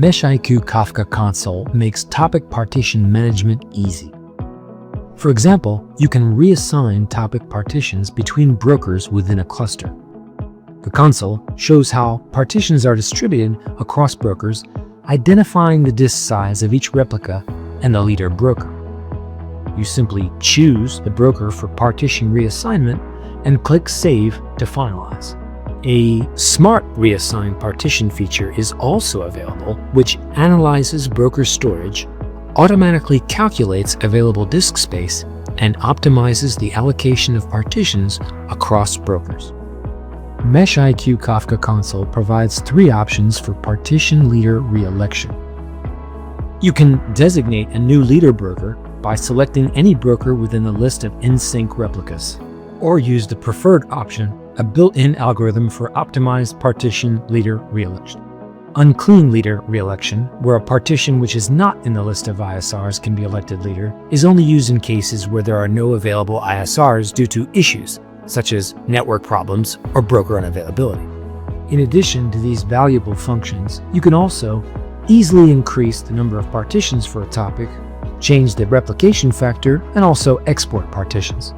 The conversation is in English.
meshIQ Kafka console makes topic partition management easy. For example, you can reassign topic partitions between brokers within a cluster. The console shows how partitions are distributed across brokers, identifying the disk size of each replica and the leader broker. You simply choose the broker for partition reassignment and click Save to finalize. A smart reassign partition feature is also available, which analyzes broker storage, automatically calculates available disk space, and optimizes the allocation of partitions across brokers. meshIQ Kafka console provides 3 options for partition leader reelection. You can designate a new leader broker by selecting any broker within the list of in-sync replicas, or use the preferred option, a built-in algorithm for optimized partition leader reelection. Unclean leader reelection, where a partition which is not in the list of ISRs can be elected leader, is only used in cases where there are no available ISRs due to issues, such as network problems or broker unavailability. In addition to these valuable functions, you can also easily increase the number of partitions for a topic, change the replication factor, and also export partitions.